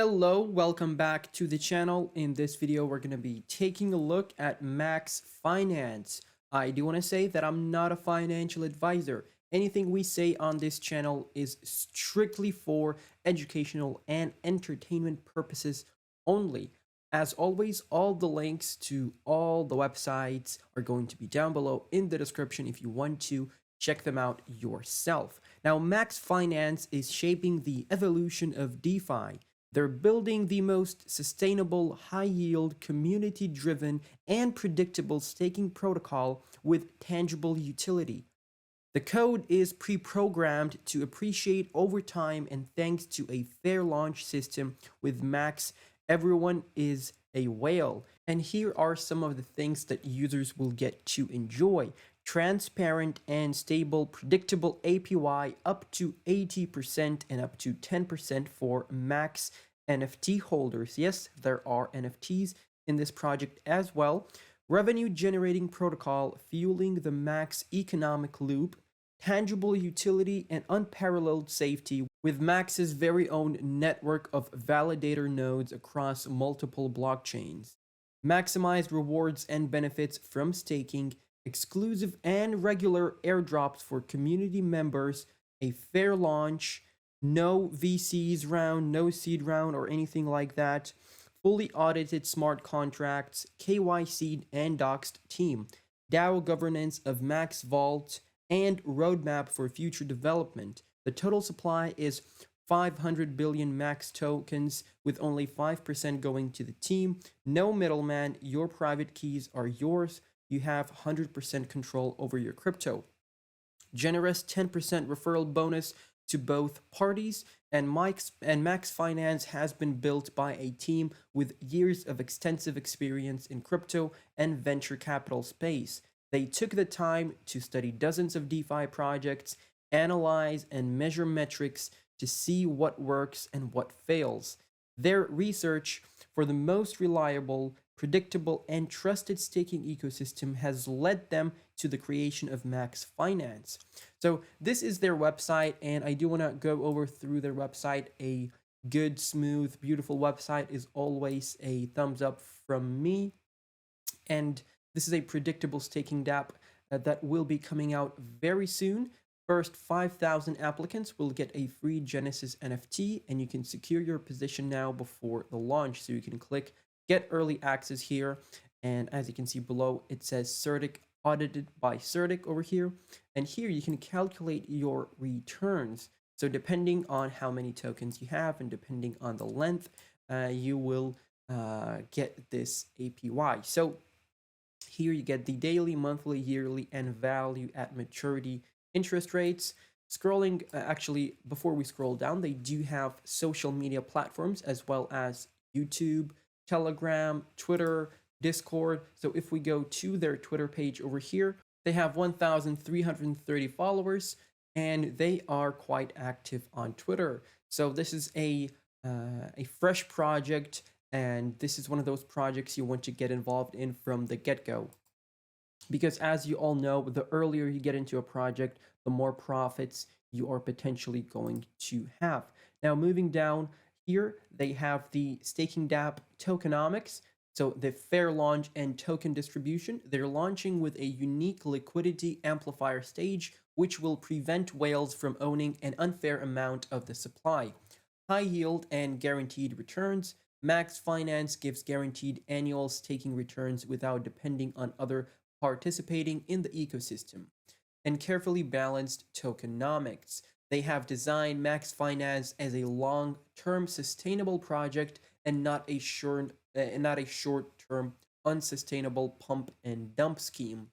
Hello, welcome back to the channel. In this video, we're going to be taking a look at MAXX Finance. I do want to say that I'm not a financial advisor. Anything we say on this channel is strictly for educational and entertainment purposes only. As always, all the links to all the websites are going to be down below in the description if you want to check them out yourself. Now, MAXX Finance is shaping the evolution of DeFi. They're building the most sustainable, high-yield, community-driven, and predictable staking protocol with tangible utility. The code is pre-programmed to appreciate over time, and thanks to a fair launch system with MAXX, everyone is a whale. And here are some of the things that users will get to enjoy. Transparent and stable, predictable APY up to 80% and up to 10% for MAXX NFT holders. Yes, there are NFTs in this project as well. Revenue generating protocol fueling the MAXX economic loop. Tangible utility and unparalleled safety with MAXX's very own network of validator nodes across multiple blockchains. Maximized rewards and benefits from staking, exclusive and regular airdrops for community members, a fair launch, no VCs round, no seed round or anything like that, fully audited smart contracts, KYC'd and doxed team, DAO governance of MAXX Vault, and roadmap for future development. The total supply is 500 billion MAXX tokens, with only 5% going to the team. No middleman, your private keys are yours. You have 100% control over your crypto. Generous 10% referral bonus to both parties, and MAXX Finance has been built by a team with years of extensive experience in crypto and venture capital space. They took the time to study dozens of DeFi projects, analyze and measure metrics to see what works and what fails. Their research for the most reliable, predictable, and trusted staking ecosystem has led them to the creation of MAXX Finance. So this is their website, and I do want to go over through their website. A good, smooth, beautiful website is always a thumbs up from me. And this is a predictable staking dApp that will be coming out very soon. First 5,000 applicants will get a free Genesis NFT, and you can secure your position now before the launch. So you can click Get Early Access here, and as you can see below, it says CertiK, audited by CertiK over here. And here you can calculate your returns. So depending on how many tokens you have and depending on the length, you will get this APY. So here you get the daily, monthly, yearly, and value at maturity interest rates. Scrolling, actually, before we scroll down, they do have social media platforms as well as YouTube, Telegram, Twitter, Discord. So if we go to their Twitter page over here, they have 1,330 followers, and they are quite active on Twitter. So this is a fresh project, and this is one of those projects you want to get involved in from the get-go. Because as you all know, the earlier you get into a project, the more profits you are potentially going to have. Now, moving down here, they have the staking dApp Tokenomics. So the fair launch and token distribution, they're launching with a unique liquidity amplifier stage, which will prevent whales from owning an unfair amount of the supply. High yield and guaranteed returns. MAXX Finance gives guaranteed annual staking returns without depending on other participating in the ecosystem. And carefully balanced tokenomics. They have designed MAXX Finance as a long-term sustainable project and not a short-term unsustainable pump and dump scheme.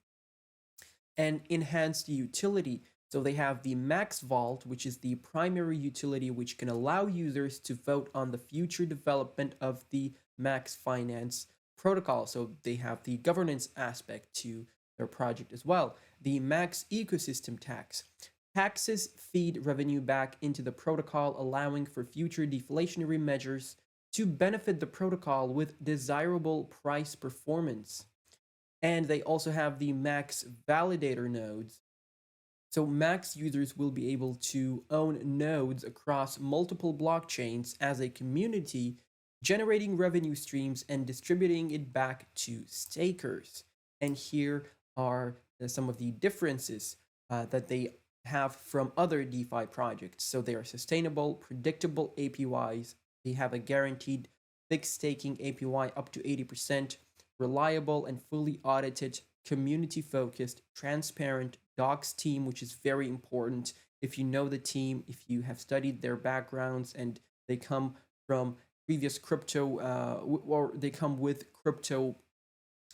And enhanced utility. So they have the MAXX Vault, which is the primary utility which can allow users to vote on the future development of the MAXX Finance protocol. So they have the governance aspect to their project as well. The MAXX ecosystem tax. Taxes feed revenue back into the protocol, allowing for future deflationary measures to benefit the protocol with desirable price performance. And they also have the MAXX validator nodes. So MAXX users will be able to own nodes across multiple blockchains as a community, generating revenue streams and distributing it back to stakers. And here are some of the differences that they have from other DeFi projects. So they are sustainable, predictable APYs. They have a guaranteed fixed staking APY up to 80%, reliable and fully audited, community focused, transparent, docs team, which is very important. If you know the team, if you have studied their backgrounds and they come from previous crypto, or they come with crypto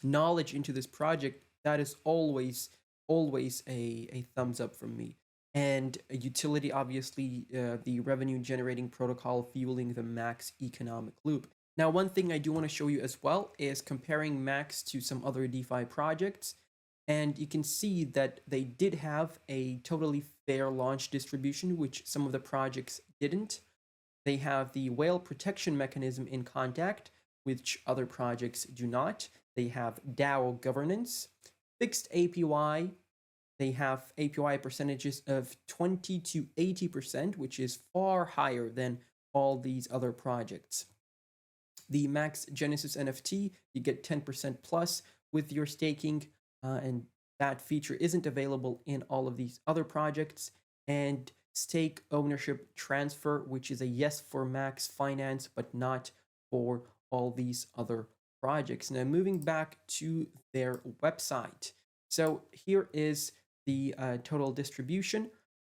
knowledge into this project, that is always a thumbs up from me. And a utility, obviously, the revenue generating protocol fueling the MAXX economic loop. Now, one thing I do want to show you as well is comparing MAXX to some other DeFi projects. And you can see that they did have a totally fair launch distribution, which some of the projects didn't. They have the whale protection mechanism in Contact, which other projects do not. They have DAO governance, fixed APY. They have APY percentages of 20 to 80%, which is far higher than all these other projects. The MAXX Genesis NFT, you get 10% plus with your staking, and that feature isn't available in all of these other projects. And stake ownership transfer, which is a yes for MAXX Finance, but not for all these other projects. Now, moving back to their website. So here is the total distribution.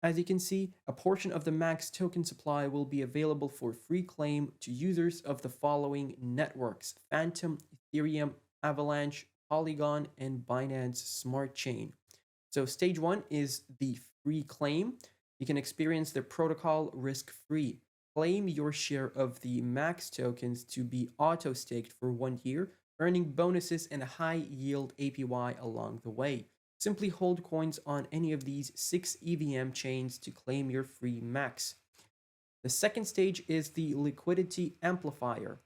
As you can see, a portion of the MAXX token supply will be available for free claim to users of the following networks: Phantom, Ethereum, Avalanche, Polygon, and Binance Smart Chain. So stage one is the free claim. You can experience the protocol risk-free. Claim your share of the MAXX tokens to be auto-staked for 1 year, earning bonuses and a high-yield APY along the way. Simply hold coins on any of these 6 EVM chains to claim your free MAXX. The second stage is the liquidity amplifier,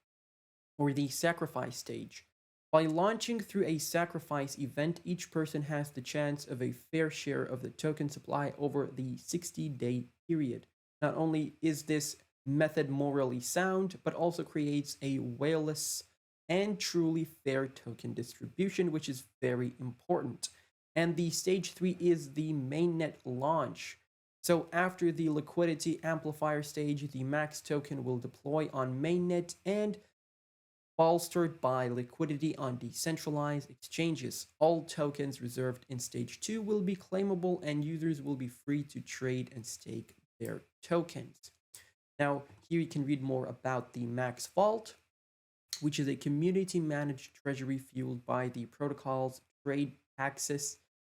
or the sacrifice stage. By launching through a sacrifice event, each person has the chance of a fair share of the token supply over the 60-day period. Not only is this method morally sound, but also creates a whaleless and truly fair token distribution, which is very important. And the stage 3 is the mainnet launch. So after the liquidity amplifier stage, the MAXX token will deploy on mainnet and bolstered by liquidity on decentralized exchanges. All tokens reserved in stage 2 will be claimable, and users will be free to trade and stake their tokens. Now, here you can read more about the MAXX Vault, which is a community managed treasury fueled by the protocol's trade taxes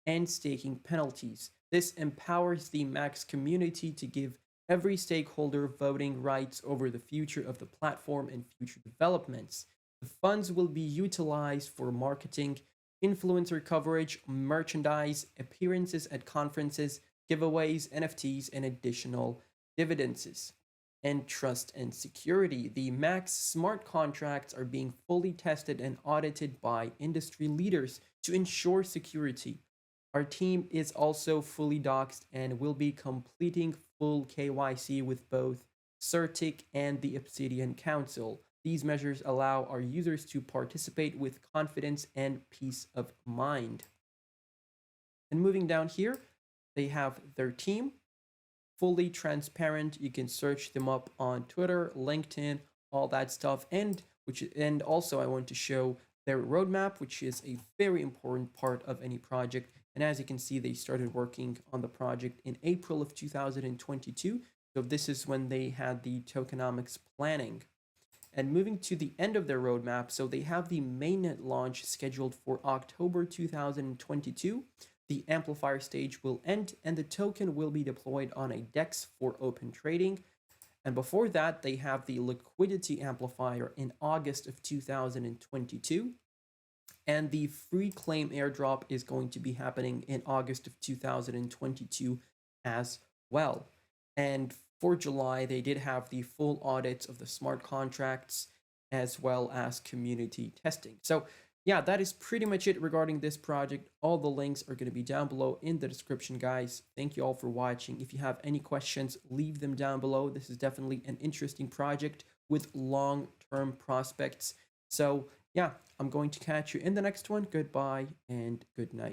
and staking penalties. This empowers the MAXX community to give every stakeholder voting rights over the future of the platform and future developments. The funds will be utilized for marketing, influencer coverage, merchandise, appearances at conferences, giveaways, NFTs, and additional dividends. And trust and security. The MAXX smart contracts are being fully tested and audited by industry leaders to ensure security. Our team is also fully doxed and will be completing full KYC with both CertiK and the Obsidian Council. These measures allow our users to participate with confidence and peace of mind. And moving down here, they have their team, fully transparent. You can search them up on Twitter, LinkedIn, all that stuff. And also I want to show their roadmap, which is a very important part of any project. And as you can see, they started working on the project in April of 2022. So this is when they had the tokenomics planning. And moving to the end of their roadmap, so they have the mainnet launch scheduled for October 2022. The amplifier stage will end and the token will be deployed on a DEX for open trading. And before that, they have the liquidity amplifier in August of 2022. And the free claim airdrop is going to be happening in August of 2022 as well. And for July, they did have the full audits of the smart contracts as well as community testing. So yeah, that is pretty much it regarding this project. All the links are going to be down below in the description, guys. Thank you all for watching. If you have any questions, leave them down below. This is definitely an interesting project with long-term prospects. So yeah, I'm going to catch you in the next one. Goodbye and good night.